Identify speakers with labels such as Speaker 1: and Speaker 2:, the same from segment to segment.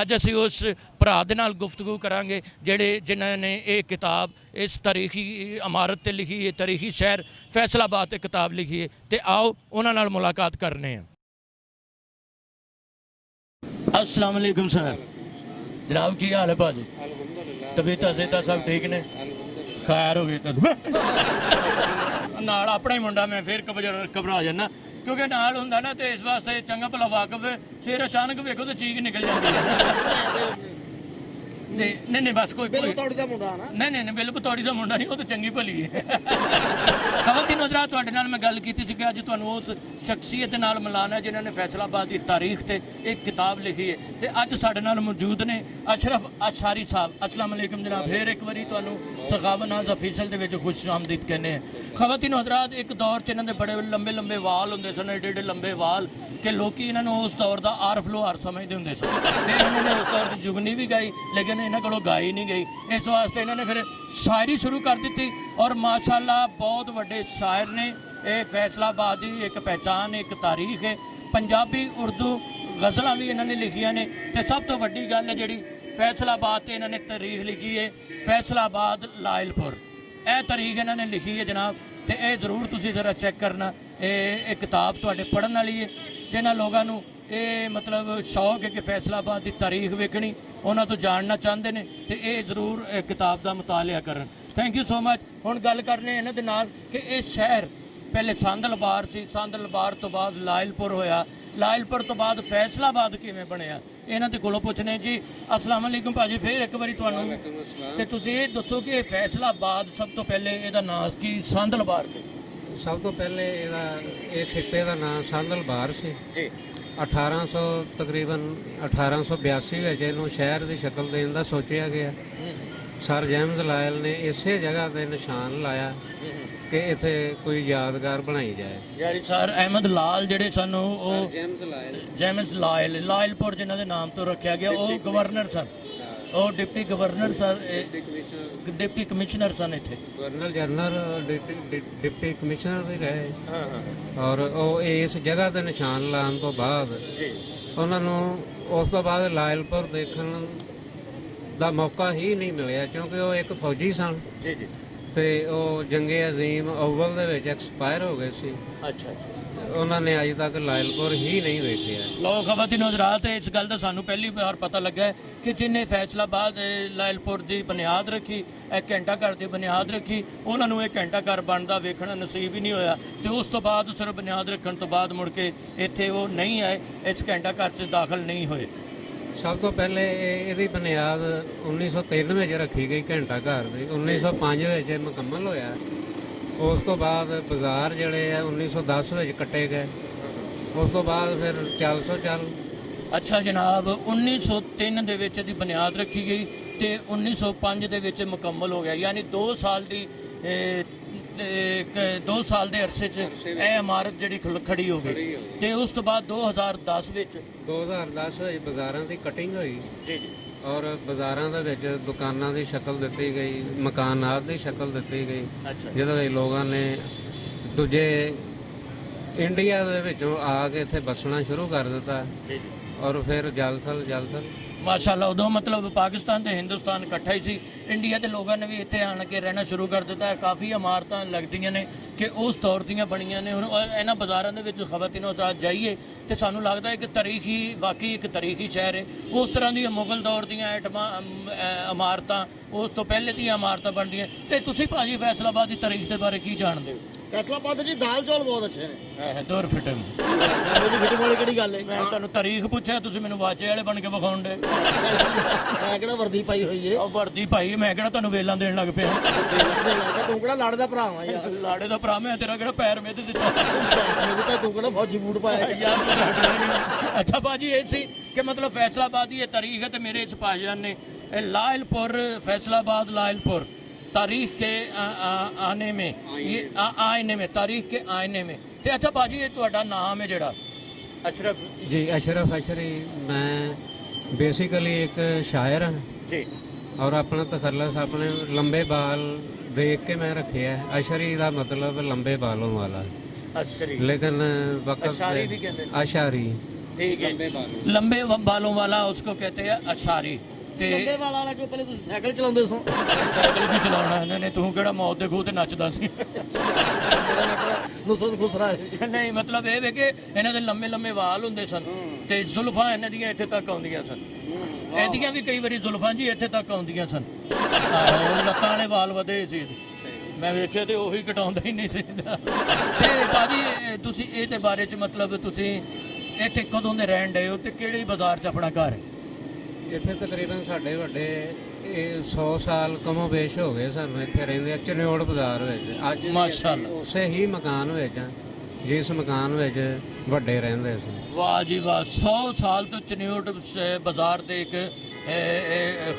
Speaker 1: ਅੱਜ ਅਸੀਂ ਉਸ ਭਰਾ ਦੇ ਨਾਲ ਗੁਫ਼ਤਗੂ ਕਰਾਂਗੇ ਜਿਨ੍ਹਾਂ ਨੇ ਇਹ ਕਿਤਾਬ ਇਸ ਤਾਰੀਖੀ ਇਮਾਰਤ ਤੇ ਲਿਖੀ ਹੈ, ਤਾਰੀਖੀ ਸ਼ਹਿਰ ਫੈਸਲਾਬਾਦ ਤੇ ਕਿਤਾਬ ਲਿਖੀ ਹੈ। ਤੇ ਆਓ ਉਹਨਾਂ ਨਾਲ ਮੁਲਾਕਾਤ ਕਰਨੇ ਆ। अस्सलाम वालेकुम सर, जनाब की हाल है भाजी? तबीयत सेहत सब ठीक ने? खैर हो गई नाल अपना ही मुंडा मैं फिर घबरा जाना क्योंकि नाल हुंदा ना तो इस वास्ते चंगा भला वाकफ फिर अचानक वेखो तो चीख निकल जाती है। नहीं बस कोई नहीं बिल बतौड़ी का मुंडा नहीं, वो तो चंगी भली है। खवातीन हज़रात, तुहाडे नाल मैं गल कीती सी कि अज तुहानूं उस शख्सियत नाल मिलाना है जिन्होंने फैसलाबाद की तारीख ते एक किताब लिखी है। तो अज साडे नाल मौजूद ने अशरफ अशारी साहब। अस्सलाम वालेकुम जनाब, फिर एक बारी तुहानूं सखावत नाज़ ऑफिशियल दे विच खुश आमदीद कहने हैं। खवातीन हज़रात, एक दौर च इन्हां दे बड़े लंबे लंबे वाल हुंदे सन, एडे एडे लंबे वाल कि लोग इन्हां नूं उस दौर का आरफ लोहार समझते हुंदे सन। ते इन्होंने उस दौर च जुगनी भी गाई लेकिन इन्हां कोलों गाई नहीं गई, इस वास्ते इन्होंने फिर शायरी शुरू कर दी और माशाअल्लाह बहुत वड्डे शायर ने। ये फैसलाबाद की एक पहचान, एक तारीख है। पंजाबी उर्दू गज़लां भी इन्होंने लिखियां ने। तो सब तो वड्डी गल है जिहड़ी फैसलाबाद ते इन्होंने तारीख लिखी है, फैसलाबाद लायलपुर। यह तारीख इन्होंने लिखी है जनाब। तो यह जरूर तुसीं जरा चैक करना, ये किताब तुहाडे पढ़न वाली है। जिन्हां लोगां नूं ये मतलब शौक है कि फैसलाबाद की तारीख वेखनी, उन्हां तो जानना चाहते हैं, तो ये जरूर किताब का मुतालिया करन। Thank you so much. हुण गल करने इन्हां दे नाल कि ये शहर पहले सांदलबार सी, सांदलबार तो बाद लायलपुर होया, लायलपुर तो बाद फैसलाबाद किवें बनिया, इन्हां दे कोलों पुछने जी। अस्सलाम वालेकुम भाजी, फिर एक बारी तुहानूं ते तुसीं ये दसो कि फैसलाबाद सब तो पहले इहदा नाम की सांदलबार सी?
Speaker 2: सब तो पहले ये खिते का नाम सांदलबार से
Speaker 1: जी।
Speaker 2: 1800 तकरीबन 1882 ਵਿੱਚ ਇਹਨੂੰ ਸ਼ਹਿਰ ਦੀ ਸ਼ਕਲ ਦੇਣ ਦਾ ਸੋਚਿਆ ਗਿਆ। ਸਰ ਜੇਮਸ ਲਾਇਲ ਨੇ ਇਸੇ ਜਗ੍ਹਾ ਤੇ ਨਿਸ਼ਾਨ ਲਾਇਆ ਕਿ ਇੱਥੇ ਕੋਈ ਯਾਦਗਾਰ ਬਣਾਈ ਜਾਏ।
Speaker 1: ਯਾਨੀ ਸਰ ਅਹਿਮਦ ਲਾਲ ਜਿਹੜੇ ਸਨ ਉਹ ਜੇਮਸ ਲਾਇਲ, ਲਾਇਲਪੁਰ ਜਿਨ੍ਹਾਂ ਦੇ ਨਾਮ ਤੋਂ ਰੱਖਿਆ ਗਿਆ, ਉਹ ਗਵਰਨਰ ਸਨ, ਉਹ deputy governor sir, deputy commissioner सन इत्थे,
Speaker 2: गवर्नर जनरल डिप्टी कमिश्नर भी रहे। और इस जगह ते निशान लाने तो बाद उन्होंने उस तो बाद लायलपुर देखण दा मौका ही नहीं मिलिया क्योंकि वो एक फौजी सन ते जंगे अजीम अव्वल दे विच एक्सपायर हो गए सी।
Speaker 1: अच्छा अच्छा।
Speaker 2: उन्होंने अज तक लायलपुर ही नहीं देखिया।
Speaker 1: लो खवातीन हज़रात, इस गल का सानू पहली बार पता लगा है कि जिन्हें फैसलाबाद लायलपुर की बुनियाद रखी, एक घंटा घर की बुनियाद रखी, उन्होंने एक घंटा घर बनता वेखना नसीब ही नहीं होया। तो उस तो बाद सिर्फ बुनियाद रखने तो बाद मुड़ के इत्थे वो नहीं आए, इस घंटा घर च दाखिल नहीं होए।
Speaker 2: सब तो पहले ये बुनियाद 1903 में रखी गई घंटा घर की, 1905 में मुकम्मल होया। उस तो बाद बाजार जड़े 1910 में कट्टे गए, उस तो बाद फिर 400
Speaker 1: अच्छा जनाब, 1903 ਦੇ ਵਿੱਚ ਦੀ ਬੁਨਿਆਦ ਰੱਖੀ ਗਈ ਤੇ 1905 ਦੇ ਵਿੱਚ ਮੁਕੰਮਲ ਹੋ ਗਿਆ। यानी 2 साल ਦੀ 2 साल ਦੇ ਅਰਸੇ 'ਚ ਇਹ ਇਮਾਰਤ ਜਿਹੜੀ ਖੜੀ ਹੋ ਗਈ। ਤੇ ਉਸ ਤੋਂ ਬਾਅਦ 2010 ਵਿੱਚ
Speaker 2: ਬਾਜ਼ਾਰਾਂ ਦੀ ਕਟਿੰਗ ਹੋਈ
Speaker 1: ਜੀ ਜੀ,
Speaker 2: और बाजारां दे विच दुकानां दी शक्ल दित्ती गई, मकानात दी शक्ल दित्ती गई, जिहदे विच लोगां ने दूजे इंडिया दे विचों आ के इत्थे बसना शुरू कर दिता। और फिर जलथल
Speaker 1: माशाअल्लाह उदों मतलब पाकिस्तान ते हिंदुस्तान इकट्ठा ही सी। इंडिया के लोगों ने भी इत्थे आण के रहना शुरू कर दिता है। काफ़ी इमारतां लगदियां ने कि उस दौर दियां बणियां ने। हुण इन्हां बाज़ारां दे विच खवातीन हज़रात जाइए तो सानू लगता है कि तारीखी वाकई एक तारीखी शहर है। उस तरह दी मुगल दौर दियां इमारतां, उस तो पहले दियां इमारतां बनदियां। ते तुसीं भाजी फैसलाबाद की तारीख के बारे की जानते हो?
Speaker 3: फैसलाबाद जी दाल चौल बहुत अच्छे ने।
Speaker 1: दूर फिटम
Speaker 3: फिटम वाली किहड़ी गल है?
Speaker 1: मैं तुहानूं तारीख पुछिया, तुसीं मैनूं वाचे वाले बन के विखाउण दे।
Speaker 3: मैं किहड़ा वर्दी पाई हुई है?
Speaker 1: ਉਹ ਵਰਦੀ ਭਾਈ, ਮੈਂ ਕਿਹੜਾ ਤੁਹਾਨੂੰ ਵੇਲਾਂ ਦੇਣ ਲੱਗ ਪਿਆ?
Speaker 3: तू किहड़ा लाड़े दा भरा वा यार?
Speaker 1: ਲਾੜੇ ਦਾ ਭਰਾ ਮੈਂ, ਤੇਰਾ ਕਿਹੜਾ ਪੈਰ ਮਿੱਧ ਦਿੱਤਾ?
Speaker 3: मेरे तो तू किहड़ा फौजी बूट पाया
Speaker 1: यार तो छड्ड नहीं। अच्छा भाजी, ये सी कि मतलब फैसलाबाद की ये तारीख है। तो मेरे इस भाईजान ने लायलपुर, फैसलाबाद लायलपुर तारीख के आने में, ये आईने में, तारीख के आईने में। तो अच्छा भाजी, ये तुहाडा नाम है जड़ा अशरफ
Speaker 2: जी? अशरफ अशरी। मैं बेसिकली एक शायर हाँ
Speaker 1: जी,
Speaker 2: और अपना तसल्लुस अपने लंबे बाल देख के मैं रखे है। अशरी का मतलब लंबे बालों वाला,
Speaker 1: अशरी,
Speaker 2: लेकिन वक्त
Speaker 1: अशारी भी कहते हैं।
Speaker 2: अशारी
Speaker 1: ठीक है लंबे बालों वाला उसको कहते हैं अशारी ਤੇ
Speaker 3: ਲੰਬੇ ਵਾਲ ਵਾਲਾ ਕੋਈ ਪਹਿਲੇ ਤੁਸੀਂ ਸਾਈਕਲ ਚਲਾਉਂਦੇ ਸੋ
Speaker 1: ਸਾਈਕਲ ਵੀ ਚਲਾਉਣਾ ਇਹਨਾਂ ਨੇ ਤੂੰ ਕਿਹੜਾ ਮੌਤ ਦੇ ਖੂਹ ਤੇ ਨੱਚਦਾ ਸੀ
Speaker 3: ਨੁਸਰਤ ਖੁਸਰਾ ਹੈ
Speaker 1: ਨਹੀਂ ਮਤਲਬ ਇਹ ਵੇ ਕਿ ਇਹਨਾਂ ਦੇ ਲੰਮੇ ਲੰਮੇ ਵਾਲ ਹੁੰਦੇ ਸਨ ਤੇ ਜ਼ੁਲਫਾਂ ਇਹਨਾਂ ਦੀਆਂ ਇੱਥੇ ਤੱਕ ਆਉਂਦੀਆਂ ਸਨ ਇਹਦੀਆਂ ਵੀ ਕਈ ਵਾਰੀ ਜ਼ੁਲਫਾਂ ਜੀ ਇੱਥੇ ਤੱਕ ਆਉਂਦੀਆਂ ਸਨ ਆਹੋ ਲੱਤਾਂ ਵਾਲੇ ਵਾਲ ਵਧੇ ਸੀ ਮੈਂ ਵੇਖਿਆ ਤੇ ਉਹੀ ਕਟਾਉਂਦਾ ਹੀ ਨਹੀਂ ਸੀ ਤੇ ਭਾਜੀ ਤੁਸੀਂ ਇਹਦੇ ਬਾਰੇ ਚ ਮਤਲਬ ਤੁਸੀਂ ਇੱਥੇ ਕਦੋਂ ਦੇ ਰਹਿਣ ਡਏ ਹੋ ਤੇ ਕਿਹੜੇ ਬਾਜ਼ਾਰ ਚ ਆਪਣਾ ਘਰ ਹੈ
Speaker 2: ਇੱਥੇ ਤਕਰੀਬਨ ਸਾਡੇ ਵੱਡੇ 100 ਸਾਲ ਕਮੋ ਬੇਸ਼ ਹੋ ਗਏ ਸਾਨੂੰ ਇੱਥੇ ਰਹਿੰਦੇ ਚਨਿਓੜ ਬਾਜ਼ਾਰ ਵਿੱਚ ਅੱਜ
Speaker 1: ਮਾਸ਼ਾਅੱਲਾ
Speaker 2: ਉਸੇ ਹੀ ਮਕਾਨ ਵਿੱਚ ਜਿਸ ਮਕਾਨ ਵਿੱਚ ਵੱਡੇ ਰਹਿੰਦੇ ਸੀ
Speaker 1: ਵਾਹ ਜੀ ਵਾਹ 100 ਸਾਲ ਤੋਂ ਚਨਿਓਟ ਬਾਜ਼ਾਰ ਦੇ ਇੱਕ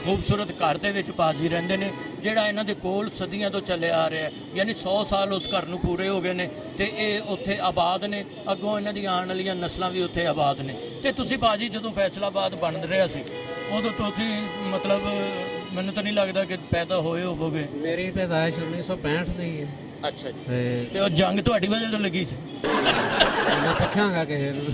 Speaker 1: ਖੂਬਸੂਰਤ ਘਰ ਦੇ ਵਿੱਚ ਭਾਜੀ ਰਹਿੰਦੇ ਨੇ ਜਿਹੜਾ ਇਹਨਾਂ ਦੇ ਕੋਲ ਸਦੀਆਂ ਤੋਂ ਚੱਲਿਆ ਆ ਰਿਹਾ ਯਾਨੀ 100 ਸਾਲ ਉਸ ਘਰ ਨੂੰ ਪੂਰੇ ਹੋ ਗਏ ਨੇ ਤੇ ਇਹ ਉੱਥੇ ਆਬਾਦ ਨੇ ਅੱਗੋਂ ਇਹਨਾਂ ਦੀਆਂ ਆਉਣ ਵਾਲੀਆਂ ਨਸਲਾਂ ਵੀ ਉੱਥੇ ਆਬਾਦ ਨੇ ਤੇ ਤੁਸੀਂ ਭਾਜੀ ਜਦੋਂ ਫੈਸਲਾਬਾਦ ਬਣ ਰਿਹਾ ਸੀ ਉਦੋਂ ਤੁਸੀਂ ਮਤਲਬ ਮੈਨੂੰ ਤਾਂ ਨਹੀਂ ਲੱਗਦਾ ਕਿ ਪੈਦਾ ਹੋਏ ਹੋਵੋਗੇ
Speaker 2: ਮੇਰੀ ਪੈਦਾਇਸ਼ 1965 ਦੀ ਹੈ
Speaker 1: ਅੱਛਾ ਜੀ ਤੇ ਉਹ ਜੰਗ ਤੁਹਾਡੀ ਵਜ੍ਹਾ ਤੋਂ ਲੱਗੀ ਸੀ
Speaker 2: ਮੈਂ ਪੁੱਛਾਂਗਾ ਕਿਸੇ ਨੂੰ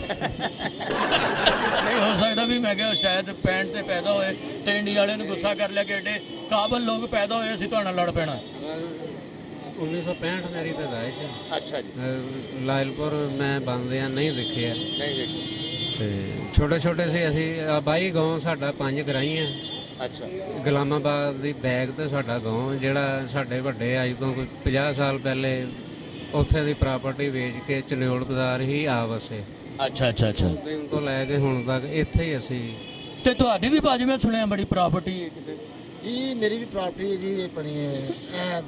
Speaker 1: ਨਹੀਂ ਹੋ ਸਕਦਾ ਵੀ ਮੈਂ ਕਿਹਾ ਸ਼ਾਇਦ 65 ਤੇ ਪੈਦਾ ਹੋਏ ਤੇ ਇੰਡੀਆ ਵਾਲਿਆਂ ਨੂੰ ਗੁੱਸਾ ਕਰ ਲਿਆ ਕਿ ਏਡੇ ਕਾਬਲ ਲੋਕ ਪੈਦਾ ਹੋਏ ਸੀ ਤੁਹਾਡੇ ਨਾਲ ਲੜ ਪੈਣਾ
Speaker 2: 1965 ਮੇਰੀ ਪੈਦਾਇਸ਼ ਹੈ
Speaker 1: ਅੱਛਾ ਜੀ
Speaker 2: ਲਾਇਲਪੁਰ ਮੈਂ ਬੰਦਿਆਂ ਨਹੀਂ ਦੇਖਿਆ
Speaker 1: ਨਹੀਂ ਵੇਖੀ
Speaker 2: ਤੇ ਛੋਟੇ ਛੋਟੇ ਸੀ ਅਸੀਂ ਬਾਈ ਗਾਉਂ ਸਾਡਾ 5 ਗਰਾਈਆਂ
Speaker 1: ਅੱਛਾ
Speaker 2: ਗੁਲਾਮਾਬਾਦ ਦੀ ਬੈਗ ਤੇ ਸਾਡਾ ਗਾਉਂ ਜਿਹੜਾ ਸਾਡੇ ਵੱਡੇ ਅੱਜ ਤੋਂ ਕੋਈ 50 ਸਾਲ ਪਹਿਲੇ ਉੱਥੇ ਦੀ ਪ੍ਰਾਪਰਟੀ ਵੇਚ ਕੇ ਚਨਿਓੜ ਬਾਜ਼ਾਰ ਹੀ ਆ ਵਸੇ
Speaker 1: ਅੱਛਾ ਅੱਛਾ ਅੱਛਾ
Speaker 2: ਦਿਨ ਤੋਂ ਲੈ ਕੇ ਹੁਣ ਤੱਕ ਇੱਥੇ ਹੀ ਅਸੀਂ
Speaker 1: ਤੇ ਤੁਹਾਡੀ ਵੀ ਭਾਜੀ ਮੈਂ ਸੁਣਿਆ ਬੜੀ ਪ੍ਰਾਪਰਟੀ ਹੈ ਕਿਤੇ
Speaker 3: ਜੀ ਮੇਰੀ ਵੀ ਪ੍ਰਾਪਰਟੀ ਹੈ ਜੀ ਆਪਣੀ ਇਹ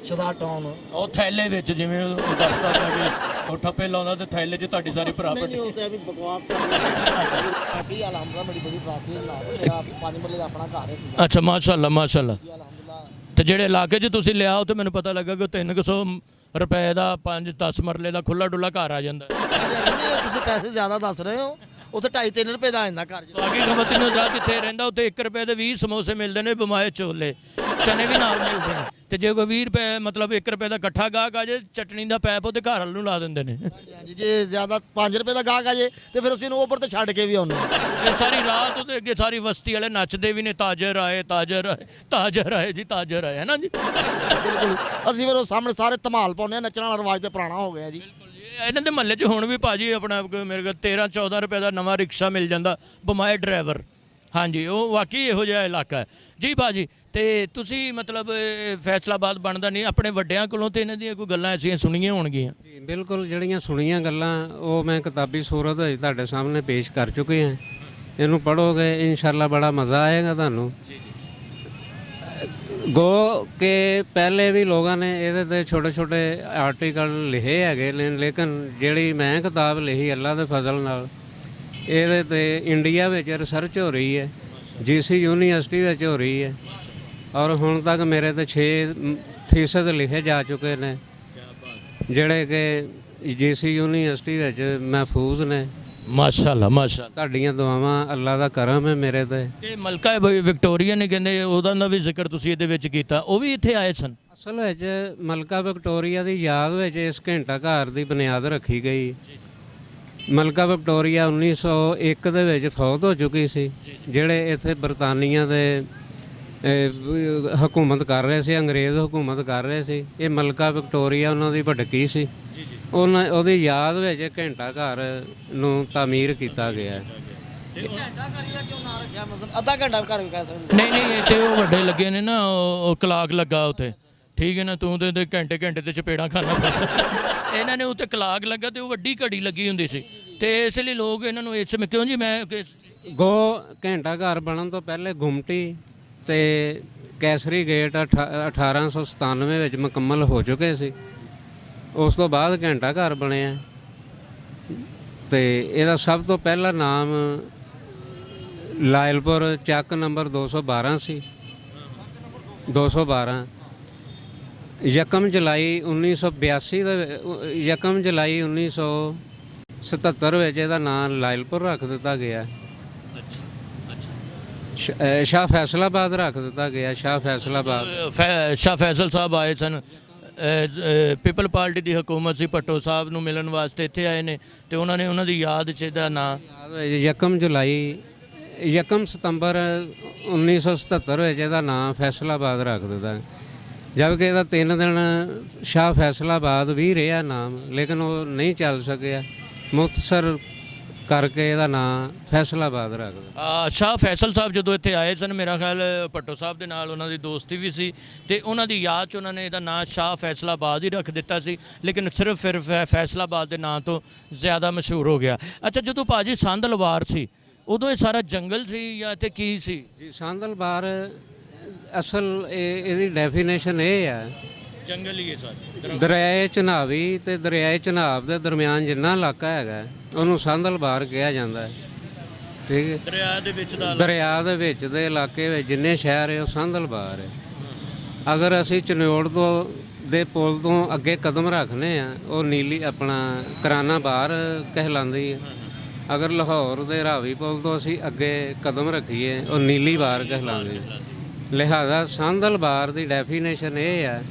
Speaker 3: ਸ਼ਦਾ ਟਾਊਨ
Speaker 1: ਉਹ ਥੈਲੇ ਵਿੱਚ ਜਿਵੇਂ ਉਹ ਦੱਸਦਾ ਪਿਆ ਕਿ ਉਹ ਠੱਪੇ ਲਾਉਂਦਾ ਤੇ ਥੈਲੇ 'ਚ ਤੁਹਾਡੀ ਸਾਰੀ
Speaker 3: ਨਹੀਂ
Speaker 1: ਪ੍ਰਾਪਰਟੀ
Speaker 3: ਉਹ ਤੇ ਵੀ ਬਕਵਾਸ ਕਰ ਪ੍ਰਾਪਰਟੀ ਅਲਹਮਦੁਲਿਲਾ ਮੇਰੀ ਬੜੀ ਪ੍ਰਾਪਰਟੀ ਹੈ ਮੇਰਾ 5 ਮਰਲੇ ਦਾ ਆਪਣਾ ਘਰ ਹੈ
Speaker 1: ਅੱਛਾ ਮਾਸ਼ਾਅੱਲਾ ਮਾਸ਼ਾਅੱਲਾ
Speaker 3: ਜੀ ਅਲਹਮਦੁਲਿਲਾ
Speaker 1: ਤੇ ਜਿਹੜੇ ਇਲਾਕੇ 'ਚ ਤੁਸੀਂ ਲਿਆ ਉਹ ਤੇ ਮੈਨੂੰ ਪਤਾ ਲੱਗਾ ਕਿ 300 ਰੁਪਏ ਦਾ 5-10 ਮਰਲੇ ਦਾ ਖੁੱਲਾ ਡੁੱਲਾ ਘਰ ਆ ਜਾਂਦਾ
Speaker 3: ਤੁਸੀਂ ਪੈਸੇ ਜ਼ਿਆਦਾ ਦੱਸ ਰਹੇ ਹੋ ਉੱਥੇ 2.5-3 ਰੁਪਏ ਦਾ ਆਇੰਦਾ ਘਰ
Speaker 1: ਬਾਕੀ ਖਮਤੀ ਨੂੰ ਜਾ ਕਿੱਥੇ ਰਹਿੰਦਾ ਉੱਥੇ 1 ਰੁਪਏ ਦੇ 20 ਸਮੋਸੇ ਮਿਲਦੇ ਨੇ ਬਮਾਏ ਚੋਲੇ ਚਨੇ ਵੀ ਨਾਲ ਮਿਲਦੇ ਨੇ ਤੇ ਜੇ ਕੋਈ 20 ਰੁਪਏ ਮਤਲਬ 1 ਰੁਪਏ ਦਾ ਇਕੱਠਾ ਗਾਹਕ ਆ ਜੇ ਚਟਣੀ ਦਾ ਪੈਪ ਉਹਦੇ ਘਰ ਵੱਲ ਨੂੰ ਲਾ ਦਿੰਦੇ ਨੇ
Speaker 3: ਹਾਂਜੀ ਜੇ ਜ਼ਿਆਦਾ 5 ਰੁਪਏ ਦਾ ਗਾਹਕ ਆ ਜੇ ਤੇ ਫਿਰ ਅਸੀਂ ਇਹਨੂੰ ਉੱਪਰ ਤੇ ਛੱਡ ਕੇ ਵੀ ਆਉਂਦੇ ਹਾਂ
Speaker 1: ਇਹ ਸਾਰੀ ਰਾਤ ਉਹਦੇ ਅੱਗੇ ਸਾਰੀ ਬਸਤੀ ਵਾਲੇ ਨੱਚਦੇ ਵੀ ਨੇ ਤਾਜਰ ਆਏ ਤਾਜਰ ਆਏ ਤਾਜਰ ਆਏ ਜੀ ਤਾਜਰ ਆਏ ਹੈ ਨਾ ਜੀ
Speaker 3: ਬਿਲਕੁਲ ਅਸੀਂ ਫਿਰ ਉਹ ਸਾਹਮਣੇ ਸਾਰੇ ਧਮਾਲ ਪਾਉਂਦੇ ਆ ਨੱਚਣ ਵਾਲਾ ਰਿਵਾਜ ਤੇ ਪੁਰਾਣਾ ਹੋ ਗਿਆ ਜੀ
Speaker 1: ਇਹਨਾਂ ਦੇ ਮਹੱਲੇ 'ਚ ਹੁਣ ਵੀ ਭਾਜੀ ਆਪਣਾ ਮੇਰੇ ਕੋਲ 13-14 ਰੁਪਏ ਦਾ ਨਵਾਂ ਰਿਕਸ਼ਾ ਮਿਲ ਜਾਂਦਾ ਬਮਾਏ ਡਰਾਈਵਰ ਹਾਂਜੀ ਉਹ ਵਾਕਈ ਇਹੋ ਜਿਹਾ ਇਲਾਕਾ ਹੈ ਜੀ ਭਾਜੀ ਤੇ ਤੁਸੀਂ ਮਤਲਬ ਫੈਸਲਾਬਾਦ ਬਣਦਾ ਨਹੀਂ ਆਪਣੇ ਵੱਡਿਆਂ ਕੋਲੋਂ ਤੇ ਇਹਨਾਂ ਦੀਆਂ ਕੋਈ ਗੱਲਾਂ ਐਸੀਆਂ ਸੁਣੀਆਂ ਹੋਣਗੀਆਂ
Speaker 2: ਜੀ ਬਿਲਕੁਲ ਜਿਹੜੀਆਂ ਸੁਣੀਆਂ ਗੱਲਾਂ ਉਹ ਮੈਂ ਕਿਤਾਬੀ ਸੂਰਤ ਵਿੱਚ ਤੁਹਾਡੇ ਸਾਹਮਣੇ ਪੇਸ਼ ਕਰ ਚੁੱਕੇ ਹਾਂ ਇਹਨੂੰ ਪੜ੍ਹੋਗੇ ਇਨਸ਼ਾਅੱਲਾ ਬੜਾ ਮਜ਼ਾ ਆਏਗਾ ਤੁਹਾਨੂੰ ਗੋ ਕਿ ਪਹਿਲੇ ਵੀ ਲੋਕਾਂ ਨੇ ਇਹਦੇ ਤੇ ਛੋਟੇ ਛੋਟੇ ਆਰਟੀਕਲ ਲਿਖੇ ਹੈਗੇ ਨੇ ਲੇਕਿਨ ਜਿਹੜੀ ਮੈਂ ਕਿਤਾਬ ਲਿਖੀ ਅੱਲਾ ਦੇ ਫਜ਼ਲ ਨਾਲ ਇਹਦੇ ਤੇ ਇੰਡੀਆ ਵਿੱਚ ਰਿਸਰਚ ਹੋ ਰਹੀ ਹੈ ਜੀਸੀ ਯੂਨੀਵਰਸਿਟੀ ਵਿੱਚ ਹੋ ਰਹੀ ਹੈ ਔਰ ਹੁਣ ਤੱਕ ਮੇਰੇ ਤੇ 6 ਥੀਸਿਸ ਲਿਖੇ ਜਾ ਚੁੱਕੇ ਨੇ ਜਿਹੜੇ ਕਿ ਜੀਸੀ ਯੂਨੀਵਰਸਿਟੀ ਵਿੱਚ ਮਹਿਫੂਜ਼ ਨੇ
Speaker 1: ਮਾਸ਼ਾਅੱਲਾ ਮਾਸ਼ਾਅੱਲਾ
Speaker 2: ਤੁਹਾਡੀਆਂ ਦੁਆਵਾਂ ਅੱਲਾ ਦਾ ਕਰਮ ਹੈ ਮੇਰੇ ਤੇ
Speaker 1: ਮਲਕਾ ਵਿਕਟੋਰੀਆ ਨੇ ਕਹਿੰਦੇ ਉਹਦਾ ਦਾ ਵੀ ਜ਼ਿਕਰ ਤੁਸੀਂ ਇਹਦੇ ਵਿੱਚ ਕੀਤਾ ਉਹ ਵੀ ਇੱਥੇ ਆਏ ਸਨ
Speaker 2: ਅਸਲ ਵਿੱਚ ਮਲਕਾ ਵਿਕਟੋਰੀਆ ਦੀ ਯਾਦ ਵਿੱਚ ਇਸ ਘੰਟਾ ਘਰ ਦੀ ਬੁਨਿਆਦ ਰੱਖੀ ਗਈ ਮਲਕਾ ਵਿਕਟੋਰੀਆ 1901 ਦੇ ਵਿੱਚ ਫੌਤ ਹੋ ਚੁੱਕੀ ਸੀ ਜਿਹੜੇ ਇੱਥੇ ਬਰਤਾਨੀਆ ਦੇ ਹਕੂਮਤ ਕਰ ਰਹੇ ਸੀ ਅੰਗਰੇਜ਼ ਹਕੂਮਤ ਕਰ ਰਹੇ ਸੀ ਇਹ ਮਲਕਾ ਵਿਕਟੋਰੀਆ ਉਹਨਾਂ ਦੀ ਭੜਕੀ ਸੀ ਉਹਦੀ ਯਾਦ ਵਿੱਚ ਘੰਟਾ ਘਰ ਨੂੰ ਤਾਮੀਰ ਕੀਤਾ ਗਿਆ
Speaker 3: ਅੱਧਾ ਘੰਟਾ ਘਰ ਵੀ ਕਹਿ ਸਕਦੇ
Speaker 1: ਨਹੀਂ ਇੱਥੇ ਉਹ ਵੱਡੇ ਲੱਗੇ ਨੇ ਨਾ ਉਹ ਕਲਾਕ ਲੱਗਾ ਉੱਥੇ ਠੀਕ ਹੈ ਨਾ ਤੂੰ ਤੇ ਘੰਟੇ ਤੇ ਚਪੇੜਾਂ ਖਾਣਾ ਪੈਂਦਾ ਇਹਨਾਂ ਨੇ ਉੱਤੇ ਕਲਾਕ ਲੱਗਾ ਤੇ ਉਹ ਵੱਡੀ ਘੜੀ ਲੱਗੀ ਹੁੰਦੀ ਸੀ ਤੇ ਇਸ ਲਈ ਲੋਕ ਇਹਨਾਂ ਨੂੰ ਇਸ ਸਮੇਂ ਕਿਉਂ ਜੀ ਮੈਂ
Speaker 2: ਗੋ ਘੰਟਾ ਘਰ ਬਣਨ ਤੋਂ ਪਹਿਲੇ ਗੁਮਟੀ ਤੇ ਕੈਸਰੀ ਗੇਟ 1897 ਵਿੱਚ ਮੁਕੰਮਲ ਹੋ ਚੁੱਕੇ ਸੀ ਉਸ ਤੋਂ ਬਾਅਦ ਘੰਟਾ ਘਰ ਬਣਿਆ ਤੇ ਇਹਦਾ ਸਭ ਤੋਂ ਪਹਿਲਾ ਨਾਮ ਲਾਇਲਪੁਰ ਚੱਕ ਨੰਬਰ 212 ਸੀ 212 ਯਕਮ ਜੁਲਾਈ 1982 ਦੇ ਯਕਮ ਜੁਲਾਈ 1977 ਵਿੱਚ ਇਹਦਾ ਨਾਮ ਲਾਇਲਪੁਰ ਰੱਖ ਦਿੱਤਾ ਗਿਆ ਸ਼ਾਹ ਫੈਸਲਾਬਾਦ ਰੱਖ ਦਿੱਤਾ ਗਿਆ ਸ਼ਾਹ ਫੈਸਲਾਬਾਦ
Speaker 1: ਸ਼ਾਹ ਫੈਸਲ ਸਾਹਿਬ ਆਏ ਸਨ ਪੀਪਲ ਪਾਰਟੀ ਦੀ ਹਕੂਮਤ ਸੀ, ਭੱਟੋ ਸਾਹਿਬ ਨੂੰ ਮਿਲਣ ਵਾਸਤੇ ਇੱਥੇ ਆਏ ਨੇ ਤੇ ਉਹਨਾਂ ਨੇ ਉਹਨਾਂ ਦੀ ਯਾਦ 'ਚ ਇਹਦਾ ਨਾਂ
Speaker 2: ਯਕਮ ਜੁਲਾਈ 1 ਸਤੰਬਰ 1977 ਵਿੱਚ ਇਹਦਾ ਨਾਂ ਫੈਸਲਾਬਾਦ ਰੱਖ ਦਿੱਤਾ, ਜਦਕਿ ਇਹਦਾ 3 ਦਿਨ ਸ਼ਾਹ ਫੈਸਲਾਬਾਦ ਵੀ ਰਿਹਾ ਨਾਮ, ਲੇਕਿਨ ਉਹ ਨਹੀਂ ਚੱਲ ਸਕਿਆ, ਮੁਖਤਸਰ ਕਰਕੇ ਇਹਦਾ ਨਾਂ ਫੈਸਲਾਬਾਦ ਰੱਖ ਦਿੱਤਾ।
Speaker 1: ਸ਼ਾਹ ਫੈਸਲ ਸਾਹਿਬ ਜਦੋਂ ਇੱਥੇ ਆਏ ਸਨ, ਮੇਰਾ ਖਿਆਲ ਭੱਟੋ ਸਾਹਿਬ ਦੇ ਨਾਲ ਉਹਨਾਂ ਦੀ ਦੋਸਤੀ ਵੀ ਸੀ ਤੇ ਉਹਨਾਂ ਦੀ ਯਾਦ 'ਚ ਉਹਨਾਂ ਨੇ ਇਹਦਾ ਨਾਂ ਸ਼ਾਹ ਫੈਸਲਾਬਾਦ ਹੀ ਰੱਖ ਦਿੱਤਾ ਸੀ, ਲੇਕਿਨ ਸਿਰਫ ਫਿਰ ਫੈਸਲਾਬਾਦ ਦੇ ਨਾਂ ਤੋਂ ਜ਼ਿਆਦਾ ਮਸ਼ਹੂਰ ਹੋ ਗਿਆ। ਅੱਛਾ, ਜਦੋਂ ਭਾਜੀ ਸੰਦਲਵਾਰ ਸੀ ਉਦੋਂ ਇਹ ਸਾਰਾ ਜੰਗਲ ਸੀ ਜਾਂ ਇੱਥੇ ਕੀ ਸੀ?
Speaker 2: ਜੀ ਸੰਦਲਬਾਰ ਅਸਲ ਇਹਦੀ ਡੈਫੀਨੇਸ਼ਨ ਇਹ ਹੈ,
Speaker 1: ਜੰਗਲ ਹੀ ਹੈ ਸਾਰਾ।
Speaker 2: ਦਰਿਆਏ ਚਨਾਵੀ ਤੇ ਦਰਿਆਏ ਚਨਾਬ ਦੇ ਦਰਮਿਆਨ ਜਿੰਨਾ ਇਲਾਕਾ ਹੈਗਾ ਉਹਨੂੰ ਸੰਦਲਬਾਰ ਕਿਹਾ ਜਾਂਦਾ ਹੈ। ਠੀਕ ਹੈ,
Speaker 1: ਦਰਿਆ ਦੇ ਵਿੱਚ ਦਾ
Speaker 2: ਦਰਿਆ ਦੇ ਵਿੱਚ ਦੇ ਇਲਾਕੇ ਵਿੱਚ ਜਿੰਨੇ ਸ਼ਹਿਰ ਹੈ ਉਹ ਸੰਦਲਬਾਰ ਹੈ। ਅਗਰ ਅਸੀਂ ਚਨਿਓੜ ਤੋਂ ਦੇ ਪੁਲ ਤੋਂ ਅੱਗੇ ਕਦਮ ਰੱਖਨੇ ਆ ਉਹ ਨੀਲੀ ਆਪਣਾ ਕਰਾਨਾ ਬਾਰ ਕਹਿਲਾਂਦੀ ਹੈ। ਅਗਰ ਲਾਹੌਰ ਦੇ ਰਾਵੀ ਪੁਲ ਤੋਂ ਅਸੀਂ ਅੱਗੇ ਕਦਮ ਰੱਖੀਏ ਉਹ ਨੀਲੀ ਬਾਰ ਕਹਿਲਾਂਦੀ ਹੈ। ਲਿਹਾਜ਼ਾ ਸੰਦਲਬਾਰ ਦੀ ਡੈਫੀਨੇਸ਼ਨ ਇਹ ਹੈ,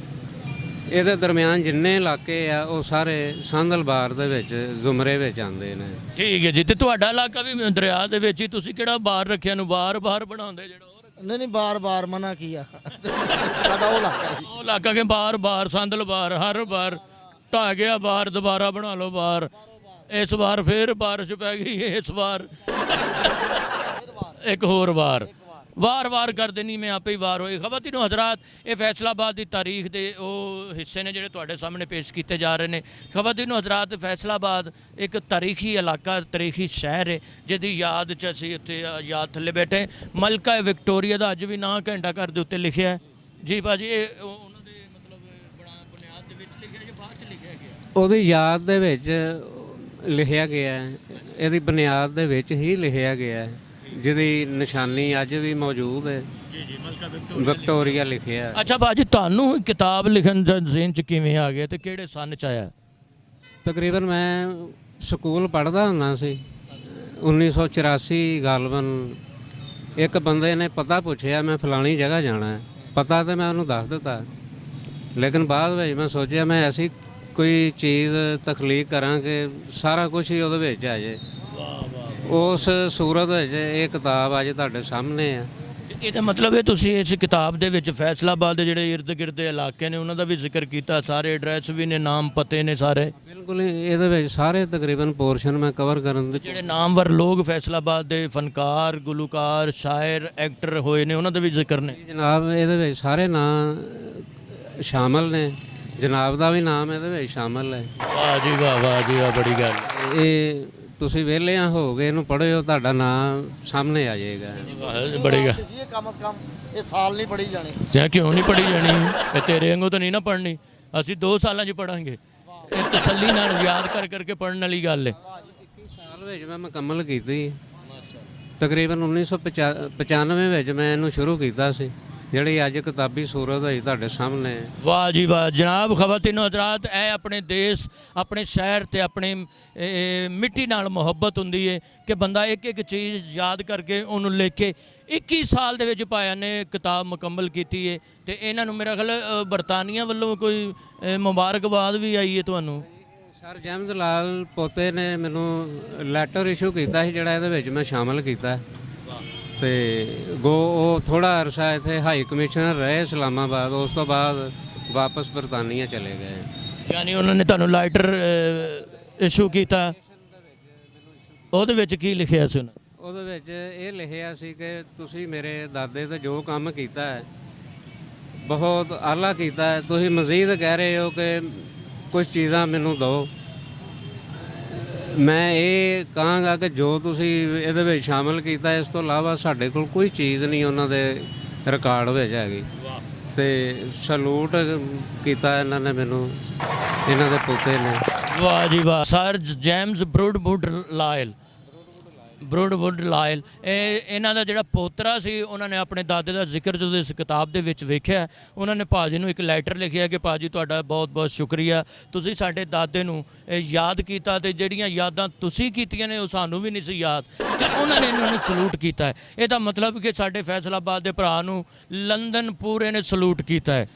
Speaker 2: ਇਹਦੇ ਦਰਮਿਆਨ ਜਿੰਨੇ ਇਲਾਕੇ ਆ ਉਹ ਸਾਰੇ ਸੰਦਲਬਾਰ ਦੇ ਵਿੱਚ ਜ਼ੁਮਰੇ ਵਿੱਚ ਆਉਂਦੇ ਨੇ।
Speaker 1: ਠੀਕ ਹੈ ਜੀ। ਤੇ ਤੁਹਾਡਾ ਇਲਾਕਾ ਵੀ ਦਰਿਆ ਦੇ ਵਿੱਚ ਹੀ, ਤੁਸੀਂ ਕਿਹੜਾ ਬਾਰ ਰੱਖਿਆ ਨੂੰ ਬਾਰ ਬਣਾਉਂਦੇ ਜਿਹੜਾ
Speaker 3: ਨਹੀਂ ਬਾਰ ਮਨਾ ਕੀ ਆ ਸਾਡਾ ਉਹ ਇਲਾਕਾ ਜੀ।
Speaker 1: ਉਹ ਇਲਾਕਾ ਕੇ ਬਾਰ ਸੰਦਲਬਾਰ ਹਰ ਵਾਰ ਢਾਹ ਗਿਆ, ਬਾਰ ਦੁਬਾਰਾ ਬਣਾ ਲਓ ਬਾਰ। ਇਸ ਵਾਰ ਫੇਰ ਬਾਰਿਸ਼ ਪੈ ਗਈ, ਇਸ ਵਾਰ ਇੱਕ ਹੋਰ ਵਾਰ ਕਰ ਦੇਣੀ, ਮੈਂ ਆਪੇ ਹੀ ਵਾਰ ਹੋਈ। ਖਵਾਤੀਨ ਹਜ਼ਰਾਤ, ਇਹ ਫੈਸਲਾਬਾਦ ਦੀ ਤਾਰੀਖ ਦੇ ਉਹ ਹਿੱਸੇ ਨੇ ਜਿਹੜੇ ਤੁਹਾਡੇ ਸਾਹਮਣੇ ਪੇਸ਼ ਕੀਤੇ ਜਾ ਰਹੇ ਨੇ। ਖਵਾਤੀਨ ਹਜ਼ਰਾਤ, ਫੈਸਲਾਬਾਦ ਇੱਕ ਤਾਰੀਖੀ ਇਲਾਕਾ, ਤਾਰੀਖੀ ਸ਼ਹਿਰ ਹੈ ਜਿਹਦੀ ਯਾਦ 'ਚ ਅਸੀਂ ਇੱਥੇ ਯਾਦ ਥੱਲੇ ਬੈਠੇ। ਮਲਕਾ ਵਿਕਟੋਰੀਆ ਦਾ ਅੱਜ ਵੀ ਨਾਂ ਘੰਟਾ ਘਰ ਦੇ ਉੱਤੇ ਲਿਖਿਆ ਹੈ ਜੀ ਭਾਜੀ। ਇਹ ਉਹਨਾਂ ਦੇ ਮਤਲਬ ਬੁਨਿਆਦ ਦੇ ਵਿੱਚ ਲਿਖਿਆ ਜਾਂ ਬਾਅਦ 'ਚ ਲਿਖਿਆ ਗਿਆ?
Speaker 2: ਉਹਦੀ ਯਾਦ ਦੇ ਵਿੱਚ ਲਿਖਿਆ ਗਿਆ ਹੈ, ਇਹਦੀ ਬੁਨਿਆਦ ਦੇ ਵਿੱਚ ਹੀ ਲਿਖਿਆ ਗਿਆ ਹੈ, ਜਿਹਦੀ ਨਿਸ਼ਾਨੀ ਅੱਜ ਵੀ ਮੌਜੂਦ ਹੈ।
Speaker 1: ਜੀ ਮਲਕਾ
Speaker 2: ਵਿਕਟੋਰੀਆ ਲਿਖਿਆ।
Speaker 1: ਅੱਛਾ ਭਾਜੀ, ਤੁਹਾਨੂੰ ਕਿਤਾਬ ਲਿਖਣ ਦਾ ਜ਼ਿਹਨ 'ਚ ਕਿਵੇਂ ਆ ਗਿਆ ਤੇ ਕਿਹੜੇ ਸੰਨ 'ਚ ਆਇਆ?
Speaker 2: ਤਕਰੀਬਨ ਮੈਂ ਸਕੂਲ ਪੜ੍ਹਦਾ ਹੁੰਦਾ ਸੀ 1984 ਗਾਲਬਨ। ਇੱਕ ਬੰਦੇ ਨੇ ਪਤਾ ਪੁੱਛਿਆ ਮੈਂ ਫਲਾਣੀ ਜਗ੍ਹਾ ਜਾਣਾ ਹੈ, ਪਤਾ ਤੇ ਮੈਂ ਉਹਨੂੰ ਦੱਸ ਦਿੱਤਾ, ਲੇਕਿਨ ਬਾਅਦ ਵਿੱਚ ਮੈਂ ਸੋਚਿਆ ਮੈਂ ਐਸੀ ਕੋਈ ਚੀਜ਼ ਤਖਲੀਕ ਕਰਾਂ ਕਿ ਸਾਰਾ ਕੁਝ ਹੀ ਉਹਦੇ ਵਿੱਚ ਆ ਜਾਏ। ਉਸ ਸੂਰਤ ਵਿੱਚ ਇਹ ਕਿਤਾਬ ਅੱਜ ਤੁਹਾਡੇ ਸਾਹਮਣੇ ਆ।
Speaker 1: ਇਹਦਾ ਮਤਲਬ ਹੈ ਤੁਸੀਂ ਇਸ ਕਿਤਾਬ ਦੇ ਵਿੱਚ ਫੈਸਲਾਬਾਦ ਦੇ ਜਿਹੜੇ ਇਰਦ ਗਿਰਦ ਦੇ ਇਲਾਕੇ ਨੇ ਉਹਨਾਂ ਦਾ ਵੀ ਜ਼ਿਕਰ ਕੀਤਾ, ਸਾਰੇ ਐਡਰੈਸ ਵੀ ਨੇ, ਨਾਮ ਪਤੇ ਨੇ ਸਾਰੇ?
Speaker 2: ਬਿਲਕੁਲ, ਇਹਦੇ ਵਿੱਚ ਸਾਰੇ ਤਕਰੀਬਨ ਪੋਰਸ਼ਨ ਮੈਂ ਕਵਰ ਕਰਨ ਦੇ।
Speaker 1: ਜਿਹੜੇ ਨਾਮਵਰ ਲੋਕ ਫੈਸਲਾਬਾਦ ਦੇ ਫਨਕਾਰ, ਗੁਲੂਕਾਰ, ਸ਼ਾਇਰ, ਐਕਟਰ ਹੋਏ ਨੇ ਉਹਨਾਂ ਦਾ ਵੀ ਜ਼ਿਕਰ ਨੇ
Speaker 2: ਜਨਾਬ। ਇਹਦੇ ਵਿੱਚ ਸਾਰੇ ਨਾਂ ਸ਼ਾਮਲ ਨੇ, ਜਨਾਬ ਦਾ ਵੀ ਨਾਮ ਇਹਦੇ ਵਿੱਚ ਸ਼ਾਮਲ ਹੈ।
Speaker 1: ਵਾਹ ਜੀ ਵਾਹ, ਬੜੀ ਗੱਲ।
Speaker 2: ਇਹ ਤੁਸੀਂ ਵਿਹਲਿਆਂ ਹੋ ਗਏ ਇਹਨੂੰ ਪੜ੍ਹਿਓ, ਤੁਹਾਡਾ ਨਾਮ ਸਾਹਮਣੇ ਆ ਜਾਏਗਾ।
Speaker 1: ਬੜੀ ਗੱਲ।
Speaker 3: ਇਹ ਕਮ ਸੇ ਕਮ ਇਹ ਸਾਲ ਨਹੀਂ ਪੜ੍ਹੀ ਜਾਣੀ।
Speaker 1: ਜਾਂ ਕਿਉਂ ਨਹੀਂ ਪੜ੍ਹੀ ਜਾਣੀ? ਇਹ ਤੇਰੇ ਵਾਂਗੂ ਤਾਂ ਨਹੀਂ ਨਾ ਪੜ੍ਹਨੀ, ਅਸੀਂ 2 ਸਾਲਾਂ 'ਚ ਪੜਾਂਗੇ। ਇਹ ਤਸੱਲੀ ਨਾਲ ਯਾਦ ਕਰਕੇ ਪੜ੍ਹਨ ਵਾਲੀ ਗੱਲ ਹੈ।
Speaker 2: 21 ਸਾਲ ਵਿੱਚ ਮੈਂ ਮੁਕੰਮਲ ਕੀਤੀ। ਤਕਰੀਬਨ 1995 ਵਿੱਚ ਮੈਂ ਇਹਨੂੰ ਸ਼ੁਰੂ ਕੀਤਾ ਸੀ, ਜਿਹੜੀ ਅੱਜ ਕਿਤਾਬੀ ਸੂਰਤ ਹੋਈ ਤੁਹਾਡੇ ਸਾਹਮਣੇ।
Speaker 1: ਵਾਹ ਜੀ ਵਾਹ ਜਨਾਬ। ਖਵਾਤੀਨ ਹਜ਼ਰਾਤ, ਇਹ ਆਪਣੇ ਦੇਸ਼, ਆਪਣੇ ਸ਼ਹਿਰ ਤੇ ਆਪਣੇ ਮਿੱਟੀ ਨਾਲ ਮੁਹੱਬਤ ਹੁੰਦੀ ਹੈ ਕਿ ਬੰਦਾ ਇੱਕ ਚੀਜ਼ ਯਾਦ ਕਰਕੇ ਉਹਨੂੰ ਲਿਖ ਕੇ 21 ਸਾਲ ਦੇ ਵਿੱਚ ਪਾਇਆ ਨੇ ਕਿਤਾਬ ਮੁਕੰਮਲ ਕੀਤੀ ਹੈ। ਤੇ ਇਹਨਾਂ ਨੂੰ ਮੇਰਾ ਖਿਆਲ ਬਰਤਾਨੀਆ ਵੱਲੋਂ ਕੋਈ ਮੁਬਾਰਕਬਾਦ ਵੀ ਆਈ ਹੈ ਤੁਹਾਨੂੰ?
Speaker 2: ਸਰ ਜੇਮਸ ਲਾਲ ਪੋਤੇ ਨੇ ਮੈਨੂੰ ਲੈਟਰ ਇਸ਼ੂ ਕੀਤਾ ਸੀ, ਜਿਹੜਾ ਇਹਦੇ ਵਿੱਚ ਮੈਂ ਸ਼ਾਮਲ ਕੀਤਾ। ਤੇ ਉਹ ਥੋੜਾ ਅਰਸਾ ਇੱਥੇ ਹਾਈ ਕਮਿਸ਼ਨਰ ਰਹੇ ਇਸਲਾਮਾਬਾਦ, ਉਸ ਤੋਂ ਬਾਅਦ ਵਾਪਸ ਬਰਤਾਨੀਆ ਚਲੇ ਗਏ।
Speaker 1: ਯਾਨੀ ਉਹਨਾਂ ਨੇ ਤੁਹਾਨੂੰ ਲੈਟਰ ਇਸ਼ੂ ਕੀਤਾ? ਉਹਦੇ ਵਿੱਚ ਕੀ ਲਿਖਿਆ ਸੀ ਉਹਨਾਂ?
Speaker 2: ਉਹਦੇ ਵਿੱਚ ਇਹ ਲਿਖਿਆ ਸੀ ਕਿ ਤੁਸੀਂ ਮੇਰੇ ਦਾਦੇ ਤੇ ਜੋ ਕੰਮ ਕੀਤਾ ਹੈ ਬਹੁਤ ਆਲਾ ਕੀਤਾ ਹੈ, ਤੁਸੀਂ ਮਜ਼ੀਦ ਕਹਿ ਰਹੇ ਹੋ ਕਿ ਕੁਝ ਚੀਜ਼ਾਂ ਮੈਨੂੰ ਦਿਓ। ਮੈਂ ਇਹ ਕਹਾਂਗਾ ਕਿ ਜੋ ਤੁਸੀਂ ਇਹਦੇ ਵਿੱਚ ਸ਼ਾਮਲ ਕੀਤਾ, ਇਸ ਤੋਂ ਇਲਾਵਾ ਸਾਡੇ ਕੋਲ ਕੋਈ ਚੀਜ਼ ਨਹੀਂ ਉਹਨਾਂ ਦੇ ਰਿਕਾਰਡ ਵਿੱਚ ਹੈਗੀ। ਤੇ ਸਲੂਟ ਕੀਤਾ ਇਹਨਾਂ ਨੇ ਮੈਨੂੰ, ਇਹਨਾਂ ਦੇ ਪੋਤੇ ਨੇ। ਵਾਹ
Speaker 1: ਜੀ ਵਾਹ। ਸਰ ਜੇਮਸ ਬਰੂਡਵੁੱਡ ਲਾਇਲ, ਇਹ ਇਹਨਾਂ ਦਾ ਜਿਹੜਾ ਪੋਤਰਾ ਸੀ, ਉਹਨਾਂ ਨੇ ਆਪਣੇ ਦਾਦੇ ਦਾ ਜ਼ਿਕਰ ਜਦੋਂ ਇਸ ਕਿਤਾਬ ਦੇ ਵਿੱਚ ਵੇਖਿਆ, ਉਹਨਾਂ ਨੇ ਭਾਜੀ ਨੂੰ ਇੱਕ ਲੈਟਰ ਲਿਖਿਆ ਕਿ ਭਾਜੀ ਤੁਹਾਡਾ ਬਹੁਤ ਬਹੁਤ ਸ਼ੁਕਰੀਆ, ਤੁਸੀਂ ਸਾਡੇ ਦਾਦੇ ਨੂੰ ਯਾਦ ਕੀਤਾ ਤੇ ਜਿਹੜੀਆਂ ਯਾਦਾਂ ਤੁਸੀਂ ਕੀਤੀਆਂ ਨੇ ਉਹ ਸਾਨੂੰ ਵੀ ਨਹੀਂ ਸੀ ਯਾਦ, ਤੇ ਉਹਨਾਂ ਨੇ ਇਹਨਾਂ ਨੂੰ ਸਲੂਟ ਕੀਤਾ ਹੈ। ਇਹਦਾ ਮਤਲਬ ਕਿ ਸਾਡੇ ਫੈਸਲਾਬਾਦ ਦੇ ਭਰਾ ਨੂੰ ਲੰਦਨ ਪੂਰੇ ਨੇ ਸਲੂਟ ਕੀਤਾ ਹੈ।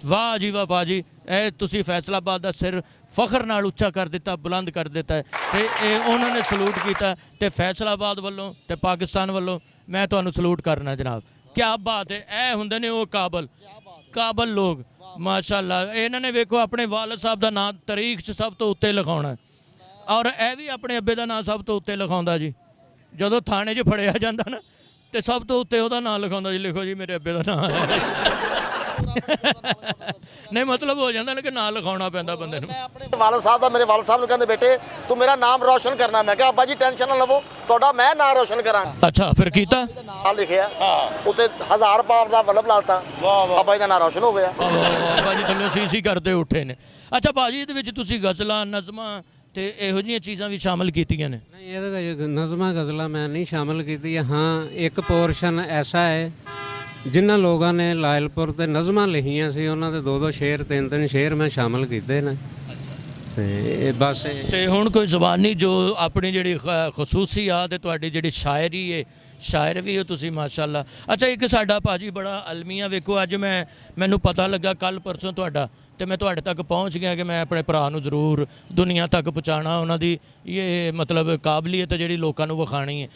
Speaker 1: ਵਾਹ ਜੀ ਵਾਹ ਭਾਜੀ, ਇਹ ਤੁਸੀਂ ਫੈਸਲਾਬਾਦ ਦਾ ਸਿਰ ਫਖਰ ਨਾਲ ਉੱਚਾ ਕਰ ਦਿੱਤਾ, ਬੁਲੰਦ ਕਰ ਦਿੱਤਾ ਹੈ ਤੇ ਇਹ ਉਹਨਾਂ ਨੇ ਸਲੂਟ ਕੀਤਾ ਤੇ ਫੈਸਲਾਬਾਦ ਵੱਲੋਂ ਤੇ ਪਾਕਿਸਤਾਨ ਵੱਲੋਂ ਮੈਂ ਤੁਹਾਨੂੰ ਸਲੂਟ ਕਰਨਾ ਜਨਾਬ। ਕੀ ਬਾਤ ਹੈ। ਇਹ ਹੁੰਦੇ ਨੇ ਉਹ ਕਾਬਲ ਲੋਕ ਮਾਸ਼ਾਅੱਲਾ। ਇਹਨਾਂ ਨੇ ਵੇਖੋ ਆਪਣੇ ਵਾਲਦ ਸਾਹਿਬ ਦਾ ਨਾਂ ਤਾਰੀਖ 'ਚ ਸਭ ਤੋਂ ਉੱਤੇ ਲਿਖਾਉਣਾ ਔਰ ਇਹ ਵੀ ਆਪਣੇ ਅੱਬੇ ਦਾ ਨਾਂ ਸਭ ਤੋਂ ਉੱਤੇ ਲਿਖਾਉਂਦਾ ਜੀ। ਜਦੋਂ ਥਾਣੇ 'ਚ ਫੜਿਆ ਜਾਂਦਾ ਨਾ ਤੇ ਸਭ ਤੋਂ ਉੱਤੇ ਉਹਦਾ ਨਾਂ ਲਿਖਾਉਂਦਾ ਜੀ, ਲਿਖੋ ਜੀ ਮੇਰੇ ਅੱਬੇ ਦਾ ਨਾਂ ਹੈ। ਨਹੀਂ ਮਤਲਬ ਹੋ ਜਾਂਦਾ ਨਾ ਕਿ ਨਾਂ ਲਿਖਾਉਣਾ ਪੈਂਦਾ ਬੰਦੇ ਨੂੰ।
Speaker 3: ਮੈਂ ਆਪਣੇ ਵਾਲਦ ਸਾਹਿਬ ਦਾ, ਮੇਰੇ ਵਾਲਦ ਸਾਹਿਬ ਨੂੰ ਕਹਿੰਦੇ ਬੇਟੇ ਤੂੰ ਮੇਰਾ ਨਾਮ ਰੋਸ਼ਨ ਕਰਨਾ। ਮੈਂ ਕਿਹਾ ਅੱਬਾ ਜੀ ਟੈਨਸ਼ਨ ਨਾ ਲਵੋ, ਤੁਹਾਡਾ ਮੈਂ ਨਾਮ ਰੋਸ਼ਨ ਕਰਾਂਗਾ।
Speaker 1: ਅੱਛਾ ਫਿਰ ਕੀਤਾ
Speaker 3: ਨਾਂ ਲਿਖਿਆ ਉੱਤੇ 1000 ਪਾਪ ਦਾ ਬਲਬ ਲਾਤਾ, ਅੱਬਾ ਜੀ ਦਾ ਨਾਮ ਰੋਸ਼ਨ ਹੋ ਗਿਆ।
Speaker 1: ਅੱਬਾ ਜੀ ਥੱਲੇ ਸੀਸੀ ਕਰਦੇ ਉੱਠੇ ਨੇ। ਅੱਛਾ ਭਾਜੀ ਇਹਦੇ ਵਿੱਚ ਤੁਸੀਂ ਗਜ਼ਲਾਂ ਨਜ਼ਮਾਂ ਤੇ ਇਹੋ ਜਿਹੀਆਂ ਚੀਜ਼ਾਂ ਵੀ ਸ਼ਾਮਲ ਕੀਤੀਆਂ ਨੇ?
Speaker 2: ਨਹੀਂ ਇਹਦੇ ਵਿੱਚ ਨਜ਼ਮਾਂ ਗਜ਼ਲਾਂ ਮੈਂ ਨਹੀਂ ਸ਼ਾਮਲ ਕੀਤੀਆਂ। ਹਾਂ ਇੱਕ ਪੋਰਸ਼ਨ ਐਸਾ ਹੈ ਜਿਨ੍ਹਾਂ ਲੋਕਾਂ ਨੇ ਲਾਇਲਪੁਰ ਤੇ ਨਜ਼ਮਾਂ ਲਿਖੀਆਂ ਸੀ, ਉਹਨਾਂ ਦੇ 2-2 ਸ਼ੇਰ 3-3 ਸ਼ੇਰ ਮੈਂ ਸ਼ਾਮਲ ਕੀਤੇ ਨੇ। ਤੇ ਬਸ
Speaker 1: ਤੇ ਹੁਣ ਕੋਈ ਜ਼ਬਾਨੀ ਜੋ ਆਪਣੀ ਜਿਹੜੀ ਖਸੂਸੀਆਤ ਹੈ ਤੁਹਾਡੀ ਜਿਹੜੀ ਸ਼ਾਇਰੀ ਹੈ, ਸ਼ਾਇਰ ਵੀ ਹੋ ਤੁਸੀਂ ਮਾਸ਼ਾਅੱਲਾ। ਅੱਛਾ ਇੱਕ ਸਾਡਾ ਭਾਜੀ ਬੜਾ ਅਲਮੀਆ ਵੇਖੋ, ਅੱਜ ਮੈਨੂੰ ਪਤਾ ਲੱਗਾ ਕੱਲ ਪਰਸੋਂ ਤੁਹਾਡਾ ਤੇ ਮੈਂ ਤੁਹਾਡੇ ਤੱਕ ਪਹੁੰਚ ਗਿਆ ਕਿ ਮੈਂ ਆਪਣੇ ਭਰਾ ਨੂੰ ਜ਼ਰੂਰ ਦੁਨੀਆ ਤੱਕ ਪਹੁੰਚਾਉਣਾ, ਉਹਨਾਂ ਦੀ ਇਹ ਮਤਲਬ ਕਾਬਲੀਅਤ ਜਿਹੜੀ ਲੋਕਾਂ ਨੂੰ ਵਿਖਾਣੀ ਹੈ।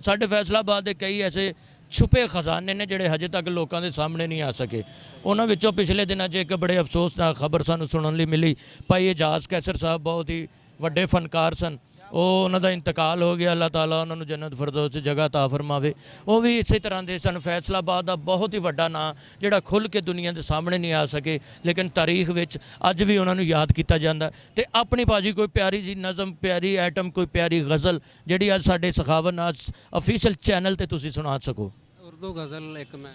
Speaker 1: ਸਾਡੇ ਫੈਸਲਾਬਾਦ ਦੇ ਕਈ ਐਸੇ ਛੁਪੇ ਖਜ਼ਾਨੇ ਨੇ ਜਿਹੜੇ ਹਜੇ ਤੱਕ ਲੋਕਾਂ ਦੇ ਸਾਹਮਣੇ ਨਹੀਂ ਆ ਸਕੇ। ਉਹਨਾਂ ਵਿੱਚੋਂ ਪਿਛਲੇ ਦਿਨਾਂ 'ਚ ਇੱਕ ਬੜੇ ਅਫਸੋਸਨਾਕ ਖਬਰ ਸਾਨੂੰ ਸੁਣਨ ਲਈ ਮਿਲੀ। ਭਾਈ ਇਜਾਜ਼ ਕੈਸਰ ਸਾਹਿਬ ਬਹੁਤ ਹੀ ਵੱਡੇ ਫਨਕਾਰ ਸਨ, ਉਹਨਾਂ ਦਾ ਇੰਤਕਾਲ ਹੋ ਗਿਆ। ਅੱਲਾਹ ਤਾਲਾ ਉਹਨਾਂ ਨੂੰ ਜੰਨਤ ਫਿਰਦੌਸ 'ਚ ਜਗ੍ਹਾ ਤਾ ਫਰਮਾਵੇ। ਉਹ ਵੀ ਇਸੇ ਤਰ੍ਹਾਂ ਦੇ ਸਨ। ਫੈਸਲਾਬਾਦ ਦਾ ਬਹੁਤ ਹੀ ਵੱਡਾ ਨਾਂ ਜਿਹੜਾ ਖੁੱਲ੍ਹ ਕੇ ਦੁਨੀਆ ਦੇ ਸਾਹਮਣੇ ਨਹੀਂ ਆ ਸਕੇ, ਲੇਕਿਨ ਤਾਰੀਖ ਵਿੱਚ ਅੱਜ ਵੀ ਉਹਨਾਂ ਨੂੰ ਯਾਦ ਕੀਤਾ ਜਾਂਦਾ। ਤੇ ਆਪਣੀ ਭਾਜੀ ਕੋਈ ਪਿਆਰੀ ਜੀ ਨਜ਼ਮ, ਪਿਆਰੀ ਐਟਮ, ਕੋਈ ਪਿਆਰੀ ਗਜ਼ਲ ਜਿਹੜੀ ਅੱਜ ਸਾਡੇ ਸਖਾਵਤ ਨਾਜ਼ ਅਫੀਸ਼ੀਅਲ ਚੈਨਲ ਤੇ ਤੁਸੀਂ ਸੁਣਾ ਸਕੋ?
Speaker 2: ਉਰਦੂ गज़ल एक मैं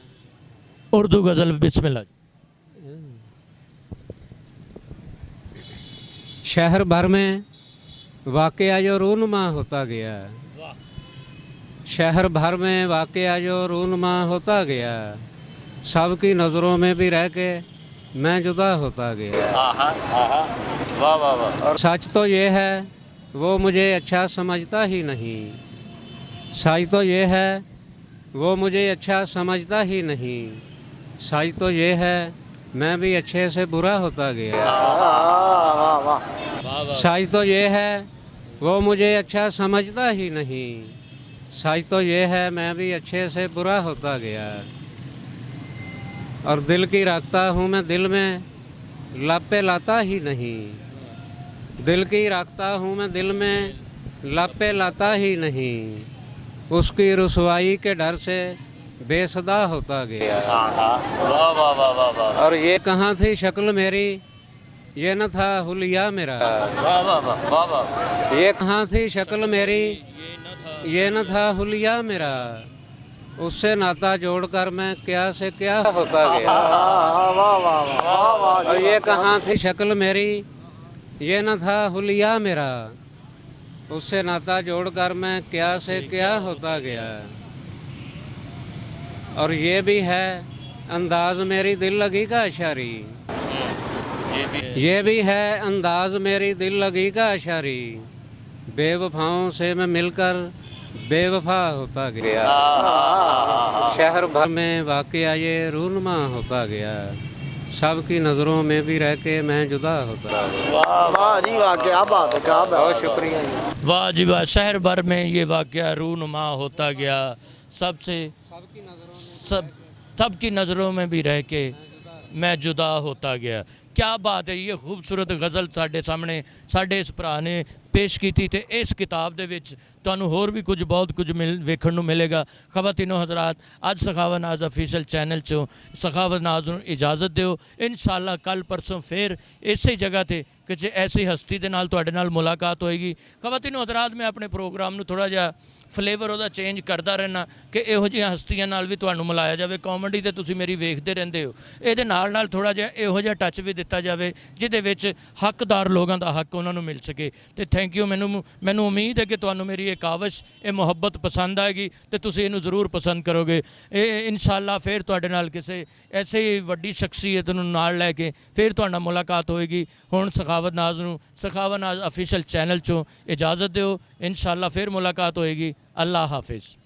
Speaker 1: उर्दू गज़ल बिस्मिल्लाह।
Speaker 2: शहर भर में वाक़या जो रूनुमा होता गया, शहर भर में वाक़या जो रूनुमा होता गया, सबकी नज़रों में भी रह के मैं जुदा होता गया।
Speaker 1: वाह वाह वाह।
Speaker 2: और सच तो ये है वो मुझे अच्छा समझता ही नहीं, सच तो ये है वो मुझे अच्छा समझता ही नहीं, सच तो ये है मैं भी अच्छे से बुरा होता गया। सच तो ये है वो मुझे अच्छा समझता ही नहीं, सच तो ये है मैं भी अच्छे से बुरा होता गया। और दिल की रखता हूँ मैं दिल में लब पे लाता ही नहीं, दिल की रखता हूँ मैं दिल में लब पे लाता ही नहीं, उसकी रुसवाई के डर से बेसदा होता गया।
Speaker 1: वाह वाह वाह वाह वाह।
Speaker 2: और ये कहाँ थी शक्ल मेरी, ये न था हुलिया मेरा।
Speaker 1: वाह वाह वाह वाह वाह।
Speaker 2: ये कहाँ थी शक्ल मेरी, ये न था हुलिया मेरा, उससे नाता जोड़कर मैं क्या से क्या होता गया। और ये कहाँ थी शक्ल मेरी, ये न था हुलिया मेरा, उससे नाता जोड़कर मैं क्या से क्या होता गया। और ये भी है अंदाज मेरी दिल लगी का अशारी, ये भी है अंदाज मेरी दिल लगी का अशारी, बेवफाओं से मैं मिलकर बेवफा होता गया। शहर भर में वाक़या ये रूनुमा होता गया, सबकी नज़रों में भी रह के मैं जुदा होता।
Speaker 3: वाह जी वाह, क्या बात है, क्या बात।
Speaker 2: बहुत शुक्रिया जी।
Speaker 1: वाह जी वाह। शहर भर में ये वाक़या रूनुमा होता गया, सबकी नज़रों में भी रह के मैं जुदा होता गया। क्या बात है। ये खूबसूरत गज़ल साढ़े सामने साढ़े इस भरा ने पेश की थी। तो इस किताब दे विच तुहानूं होर भी कुछ बहुत कुछ वेखण नूं मिलेगा। खवातीनो हज़रात, अज सखावत नाज ऑफिशियल चैनल चों सखावत नाज नूं इजाज़त दिओ। इंशाअल्लाह कल परसों फिर इसी जगह ते किसी ऐसी हस्ती दे नाल तुहाडे नाल मुलाकात होएगी। खवातीनो हज़रात, मैं अपने प्रोग्राम नूं थोड़ा जिहा फ्लेवर ਉਹਦਾ चेंज करता रहना कि ਇਹੋ ਜਿਹੀਆਂ ਹਸਤੀਆਂ ਨਾਲ ਵੀ ਤੁਹਾਨੂੰ ਮਿਲਾਇਆ ਜਾਵੇ। ਕਾਮੇਡੀ ਤੇ ਤੁਸੀਂ ਮੇਰੀ ਵੇਖਦੇ ਰਹਿੰਦੇ ਹੋ, ਇਹਦੇ ਨਾਲ ਥੋੜਾ ਜਿਹਾ ਇਹੋ ਜਿਹਾ ਟੱਚ ਵੀ ਦਿੱਤਾ ਜਾਵੇ ਜਿਹਦੇ ਵਿੱਚ ਹੱਕਦਾਰ ਲੋਕਾਂ ਦਾ ਹੱਕ ਉਹਨਾਂ ਨੂੰ ਮਿਲ ਸਕੇ। ਤੇ ਥੈਂਕ ਯੂ। ਮੈਨੂੰ ਉਮੀਦ ਹੈ ਕਿ ਤੁਹਾਨੂੰ ਮੇਰੀ ਇਹ ਕਾਵਿਸ਼, ਇਹ ਮੁਹੱਬਤ ਪਸੰਦ ਆਏਗੀ ਤੇ ਤੁਸੀਂ ਇਹਨੂੰ ਜ਼ਰੂਰ ਪਸੰਦ ਕਰੋਗੇ। ਇਹ ਇਨਸ਼ਾਅੱਲਾ ਫਿਰ ਤੁਹਾਡੇ ਨਾਲ ਕਿਸੇ ਐਸੇ ਵੱਡੀ ਸ਼ਖਸੀਅਤ ਨੂੰ ਨਾਲ ਲੈ ਕੇ ਫਿਰ ਤੁਹਾਡਾ ਮੁਲਾਕਾਤ ਹੋਏਗੀ। ਹੁਣ ਸਖਾਵਤ ਨਾਜ਼ ਨੂੰ ਸਖਾਵਤ ਨਾਜ਼ ऑफिशियल चैनल चों इजाज़त दिओ। इंशाअल्लाह फिर मुलाकात होएगी। अल्लाह हाफिज़।